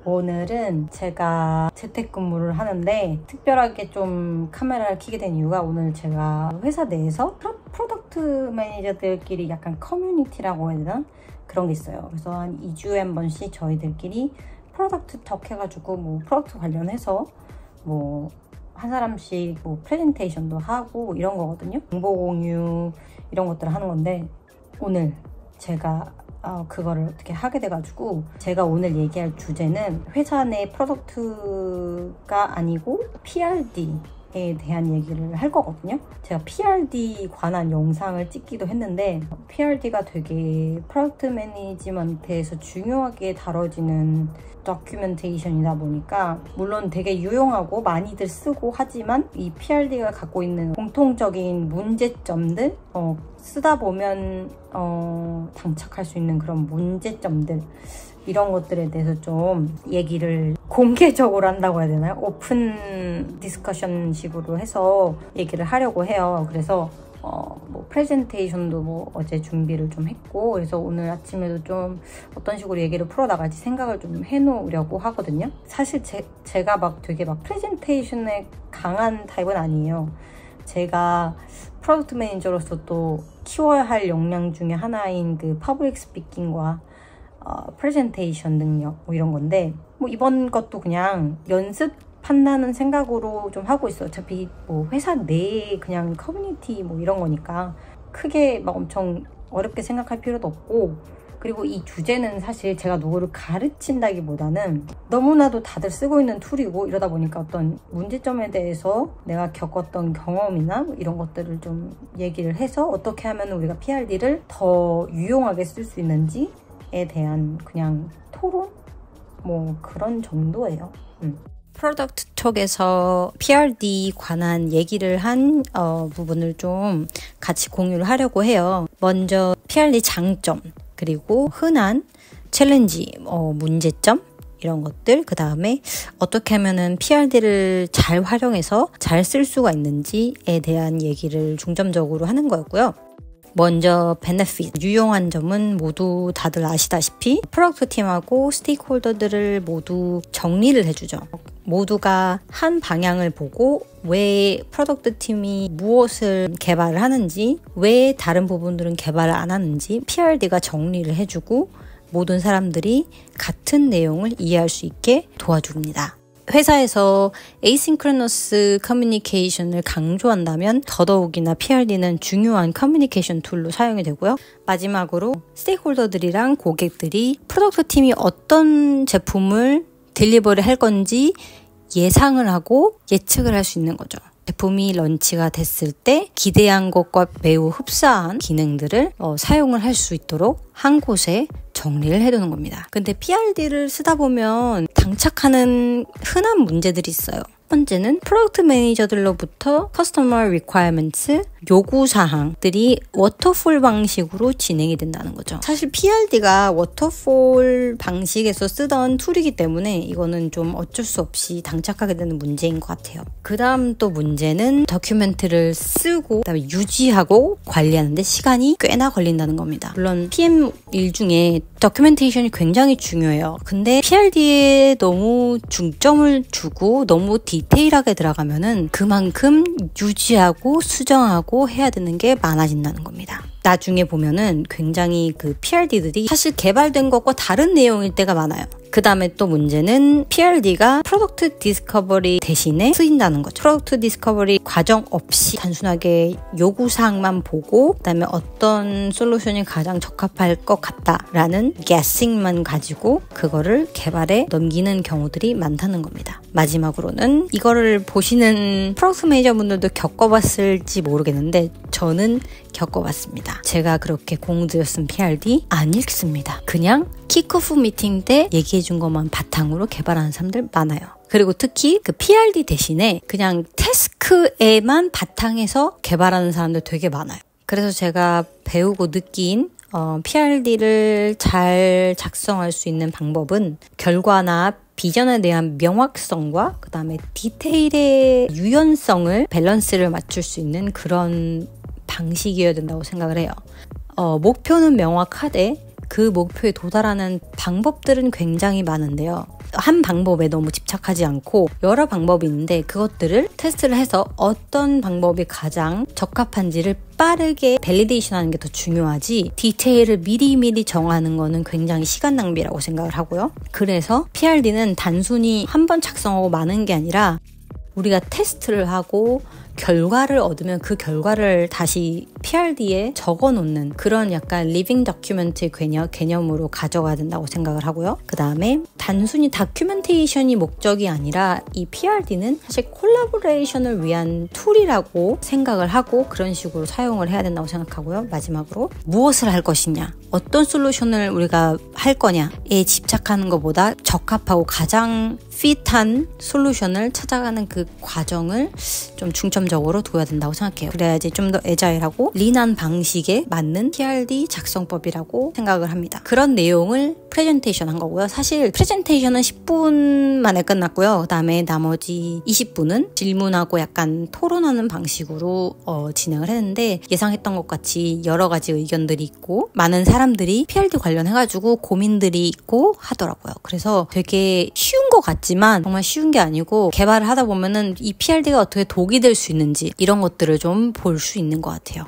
오늘은 제가 재택근무를 하는데 특별하게 좀 카메라를 켜게 된 이유가 오늘 제가 회사 내에서 프로덕트 매니저들끼리 약간 커뮤니티라고 해야 되나? 그런 게 있어요. 그래서 한 2주에 한 번씩 저희들끼리 프로덕트 톡 해가지고 뭐 프로덕트 관련해서 뭐 한 사람씩 뭐 프레젠테이션도 하고 이런 거거든요. 정보 공유 이런 것들을 하는 건데 오늘 제가 그거를 어떻게 하게 돼가지고 제가 오늘 얘기할 주제는 회사 내 프로덕트가 아니고 PRD에 대한 얘기를 할 거거든요. 제가 PRD 관한 영상을 찍기도 했는데 PRD가 되게 프로덕트 매니지먼트에서 중요하게 다뤄지는 다큐멘테이션이다 보니까 물론 되게 유용하고 많이들 쓰고 하지만 이 PRD가 갖고 있는 공통적인 문제점들 쓰다 보면 당착할 수 있는 그런 문제점들 이런 것들에 대해서 좀 얘기를 공개적으로 한다고 해야 되나요? 오픈 디스커션 식으로 해서 얘기를 하려고 해요. 그래서 뭐 프레젠테이션도 뭐 어제 준비를 좀 했고 그래서 오늘 아침에도 좀 어떤 식으로 얘기를 풀어나갈지 생각을 좀 해놓으려고 하거든요. 사실 제가 막 되게 막 프레젠테이션에 강한 타입은 아니에요. 제가 프로덕트 매니저로서 또 키워야 할 역량 중에 하나인 그 퍼블릭 스피킹과 프레젠테이션 능력 뭐 이런 건데 뭐 이번 것도 그냥 연습한다는 생각으로 좀 하고 있어요. 어차피 뭐 회사 내에 그냥 커뮤니티 뭐 이런 거니까 크게 막 엄청 어렵게 생각할 필요도 없고 그리고 이 주제는 사실 제가 누구를 가르친다기보다는 너무나도 다들 쓰고 있는 툴이고 이러다 보니까 어떤 문제점에 대해서 내가 겪었던 경험이나 뭐 이런 것들을 좀 얘기를 해서 어떻게 하면 우리가 PRD를 더 유용하게 쓸 수 있는지에 대한 그냥 토론? 뭐 그런 정도예요. 프로덕트 톡에서 PRD 관한 얘기를 한 부분을 좀 같이 공유를 하려고 해요. 먼저 PRD 장점 그리고 흔한 챌린지, 문제점 이런 것들 그 다음에 어떻게 하면은 PRD를 잘 활용해서 잘 쓸 수가 있는지에 대한 얘기를 중점적으로 하는 거였고요. 먼저 베네핏, 유용한 점은 모두 다들 아시다시피 프로덕트 팀하고 스테이크홀더들을 모두 정리를 해주죠. 모두가 한 방향을 보고 왜 프로덕트 팀이 무엇을 개발을 하는지 왜 다른 부분들은 개발을 안 하는지 PRD가 정리를 해주고 모든 사람들이 같은 내용을 이해할 수 있게 도와줍니다. 회사에서 에이싱크로너스 커뮤니케이션을 강조한다면 더더욱이나 PRD는 중요한 커뮤니케이션 툴로 사용이 되고요. 마지막으로 스테이크홀더들이랑 고객들이 프로덕트 팀이 어떤 제품을 딜리버리 할 건지 예상을 하고 예측을 할 수 있는 거죠. 제품이 런치가 됐을 때 기대한 것과 매우 흡사한 기능들을 사용을 할 수 있도록 한 곳에 정리를 해두는 겁니다. 근데 PRD를 쓰다 보면 당착하는 흔한 문제들이 있어요. 첫 번째는 프로덕트 매니저들로부터 커스터머 리퀘어먼트 요구사항들이 워터폴 방식으로 진행이 된다는 거죠. 사실 PRD가 워터폴 방식에서 쓰던 툴이기 때문에 이거는 좀 어쩔 수 없이 당착하게 되는 문제인 것 같아요. 그 다음 또 문제는 다큐멘트를 쓰고 그다음에 유지하고 관리하는데 시간이 꽤나 걸린다는 겁니다. 물론 PM 일 중에 다큐멘테이션이 굉장히 중요해요. 근데 PRD에 너무 중점을 주고 너무 디테일하게 들어가면은 그만큼 유지하고 수정하고 해야 되는 게 많아진다는 겁니다. 나중에 보면은 굉장히 그 PRD들이 사실 개발된 것과 다른 내용일 때가 많아요. 그 다음에 또 문제는 PRD가 프로덕트 디스커버리 대신에 쓰인다는 거죠. 프로덕트 디스커버리 과정 없이 단순하게 요구사항만 보고 그 다음에 어떤 솔루션이 가장 적합할 것 같다라는 guessing만 가지고 그거를 개발에 넘기는 경우들이 많다는 겁니다. 마지막으로는 이거를 보시는 프로덕트 매니저분들도 겪어봤을지 모르겠는데 저는 겪어봤습니다. 제가 그렇게 공들여 쓴 PRD 안 읽습니다. 그냥 킥오프 미팅 때 얘기해준 것만 바탕으로 개발하는 사람들 많아요. 그리고 특히 그 PRD 대신에 그냥 태스크에만 바탕해서 개발하는 사람들 되게 많아요. 그래서 제가 배우고 느낀 PRD를 잘 작성할 수 있는 방법은 결과나 비전에 대한 명확성과 그 다음에 디테일의 유연성을 밸런스를 맞출 수 있는 그런 방식이어야 된다고 생각을 해요. 목표는 명확하되 그 목표에 도달하는 방법들은 굉장히 많은데요. 한 방법에 너무 집착하지 않고 여러 방법이 있는데 그것들을 테스트를 해서 어떤 방법이 가장 적합한지를 빠르게 밸리데이션하는 게 더 중요하지 디테일을 미리미리 정하는 거는 굉장히 시간 낭비라고 생각을 하고요. 그래서 PRD는 단순히 한 번 작성하고 마는 게 아니라 우리가 테스트를 하고 결과를 얻으면 그 결과를 다시 PRD에 적어놓는 그런 약간 리빙 다큐멘트 개념으로 가져가야 된다고 생각을 하고요. 그 다음에 단순히 다큐멘테이션이 목적이 아니라 이 PRD는 사실 콜라보레이션을 위한 툴이라고 생각을 하고 그런 식으로 사용을 해야 된다고 생각하고요. 마지막으로 무엇을 할 것이냐, 어떤 솔루션을 우리가 할 거냐에 집착하는 것보다 적합하고 가장 핏한 솔루션을 찾아가는 그 과정을 좀 중점적으로 둬야 된다고 생각해요. 그래야지 좀 더 애자일하고 린한 방식에 맞는 PRD 작성법이라고 생각을 합니다. 그런 내용을 프레젠테이션 한 거고요. 사실 프레젠테이션은 10분 만에 끝났고요. 그 다음에 나머지 20분은 질문하고 약간 토론하는 방식으로 진행을 했는데 예상했던 것 같이 여러 가지 의견들이 있고 많은 사람들이 PRD 관련해가지고 고민들이 있고 하더라고요. 그래서 되게 쉬운 것 같지만 정말 쉬운 게 아니고 개발을 하다 보면은 이 PRD가 어떻게 독이 될 수 있는지 이런 것들을 좀 볼 수 있는 것 같아요.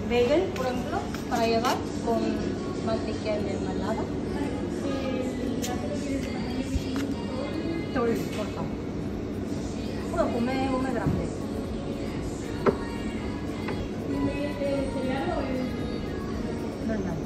Bagel, por ejemplo, para llevar con mantequilla y mermelada. Te corta. Uno come grande. Normal.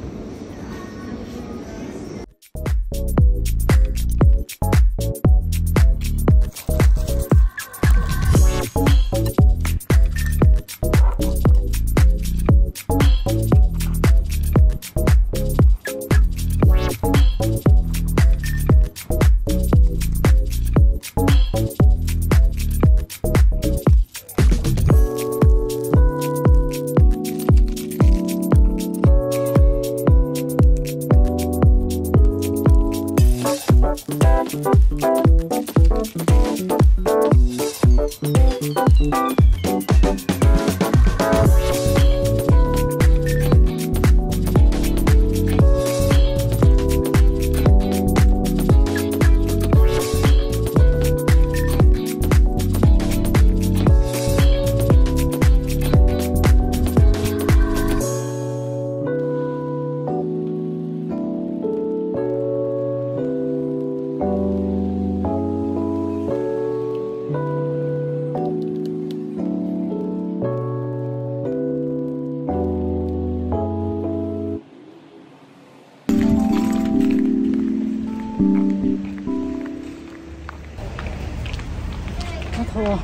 더워.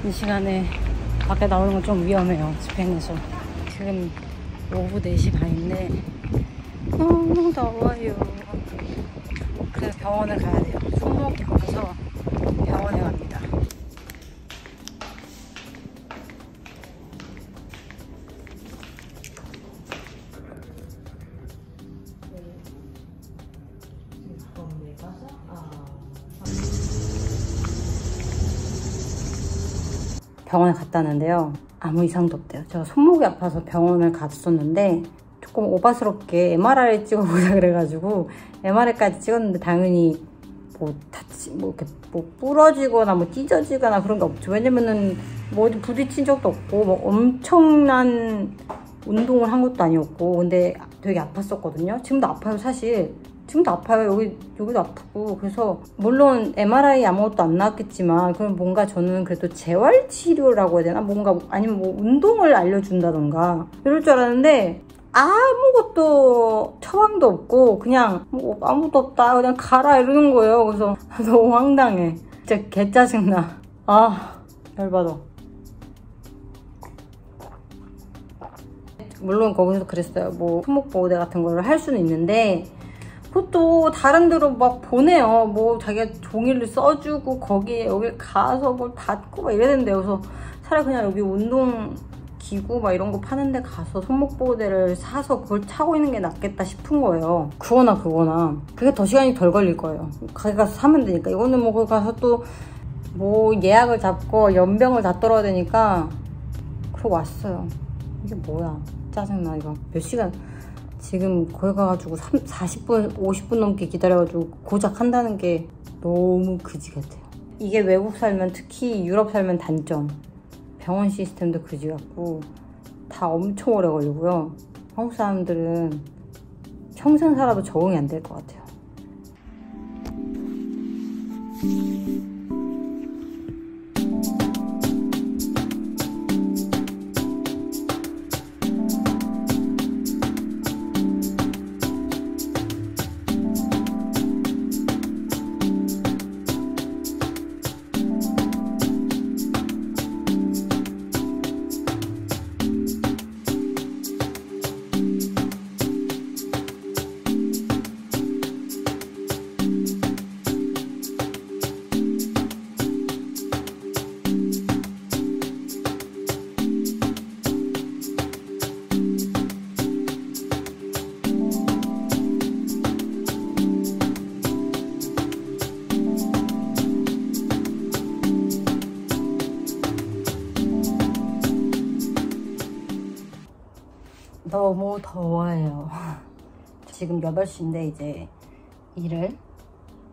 이 시간에 밖에 나오는 건 좀 위험해요. 스페인에서. 지금 오후 4시 반인데 너무 더워요. 그래서 병원을 가야 돼요. 손목이 아파서 병원에 갑니다. 병원에 갔다 왔는데요. 아무 이상도 없대요. 제가 손목이 아파서 병원을 갔었는데 조금 오바스럽게 MRI를 찍어보자 그래가지고 MRI까지 찍었는데 당연히 뭐 다치, 뭐 이렇게 뭐 부러지거나 뭐 찢어지거나 그런 게 없죠. 왜냐면은 뭐 어디 부딪힌 적도 없고 뭐 엄청난 운동을 한 것도 아니었고 근데 되게 아팠었거든요. 지금도 아파요 사실. 지금도 아파요. 여기도 아프고. 그래서 물론 MRI 아무것도 안 나왔겠지만 그럼 뭔가 저는 그래도 재활치료라고 해야 되나? 뭔가 아니면 뭐 운동을 알려준다던가 이럴 줄 알았는데 아무것도 처방도 없고 그냥 뭐 아무것도 없다 그냥 가라 이러는 거예요. 그래서 너무 황당해. 진짜 개짜증나. 아 열받아. 물론 거기서 그랬어요. 뭐 손목보호대 같은 거를 할 수는 있는데 그것도 다른 데로 막 보내요. 뭐 자기가 종이를 써주고 거기에 여기 가서 뭘 받고 막 이래야 된대요. 그래서 차라리 그냥 여기 운동기구 막 이런 거 파는 데 가서 손목보호대를 사서 그걸 차고 있는 게 낫겠다 싶은 거예요. 그거나 그게 더 시간이 덜 걸릴 거예요. 거기 가서 사면 되니까. 이거는 뭐 거기 가서 또 뭐 예약을 잡고 연병을 다 떨어야 되니까 그러고 왔어요. 이게 뭐야 짜증나. 이거 몇 시간 지금 거기 가가지고 40분, 50분 넘게 기다려가지고 고작 한다는 게 너무 그지 같아요. 이게 외국 살면, 특히 유럽 살면 단점. 병원 시스템도 그지 같고 다 엄청 오래 걸리고요. 한국 사람들은 평생 살아도 적응이 안 될 것 같아요. 너무 더워요. 지금 8시인데 이제 일을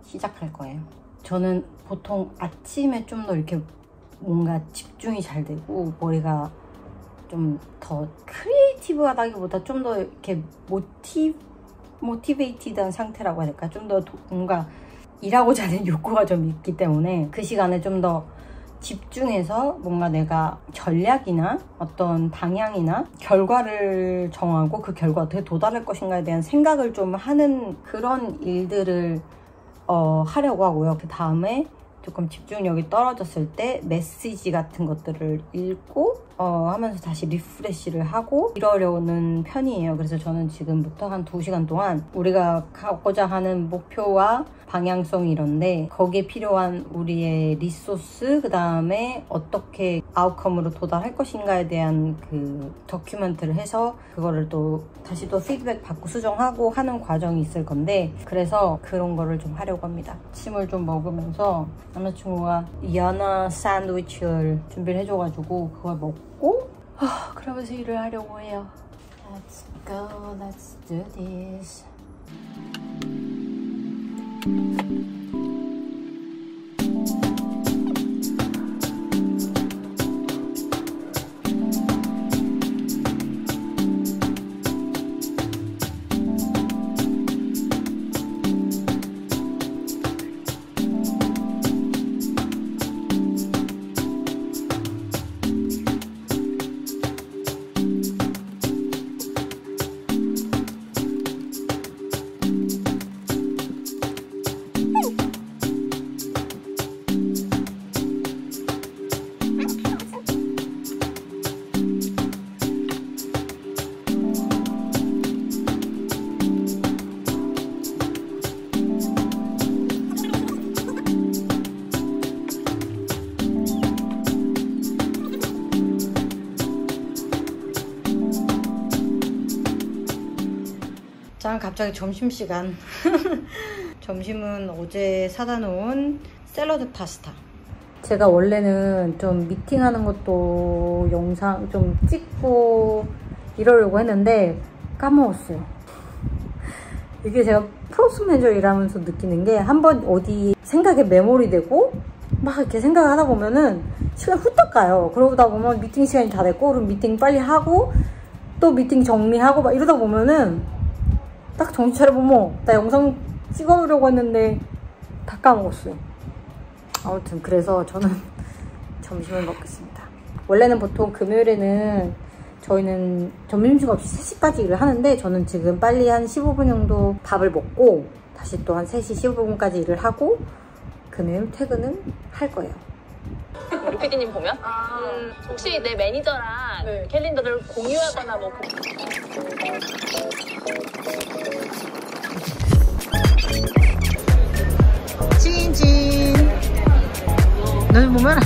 시작할 거예요. 저는 보통 아침에 좀 더 이렇게 뭔가 집중이 잘 되고 머리가 좀 더 크리에이티브하다기보다 좀 더 이렇게 모티베이티드한 상태라고 해야 될까? 좀 더 뭔가 일하고자 하는 욕구가 좀 있기 때문에 그 시간에 좀 더 집중해서 뭔가 내가 전략이나 어떤 방향이나 결과를 정하고 그 결과 어떻게 도달할 것인가에 대한 생각을 좀 하는 그런 일들을 하려고 하고요. 그 다음에 조금 집중력이 떨어졌을 때 메시지 같은 것들을 읽고 하면서 다시 리프레시를 하고 이러려는 편이에요. 그래서 저는 지금부터 한 2시간 동안 우리가 갖고자 하는 목표와 방향성 이런데 거기에 필요한 우리의 리소스 그 다음에 어떻게 아웃컴으로 도달할 것인가에 대한 그 다큐멘트를 해서 그거를 또 다시 또 피드백 받고 수정하고 하는 과정이 있을 건데 그래서 그런 거를 좀 하려고 합니다. 아침을 좀 먹으면서 남자친구가 연어 샌드위치를 준비를 해줘가지고 그걸 먹고 그러면서 일을 하려고 해요. Let's go, let's do this. 짠, 갑자기 점심시간. 점심은 어제 사다 놓은 샐러드 파스타. 제가 원래는 좀 미팅하는 것도 영상 좀 찍고 이러려고 했는데 까먹었어요. 이게 제가 프로스 매니저 일하면서 느끼는 게 한번 어디 생각에 메모리 되고 막 이렇게 생각을 하다 보면은 시간이 후딱 가요. 그러다 보면 미팅 시간이 다 됐고 그럼 미팅 빨리 하고 또 미팅 정리하고 막 이러다 보면은 딱 정신 차려보면 나 영상 찍어오려고 했는데 다 까먹었어요. 아무튼 그래서 저는 점심을 먹겠습니다. 원래는 보통 금요일에는 저희는 점심시간 없이 3시까지 일을 하는데 저는 지금 빨리 한 15분 정도 밥을 먹고 다시 또 한 3시 15분까지 일을 하고 금요일 퇴근은 할 거예요. 우리 PD님 보면 혹시 내 매니저랑 캘린더를 공유하거나 뭐 찐찐 너희 보면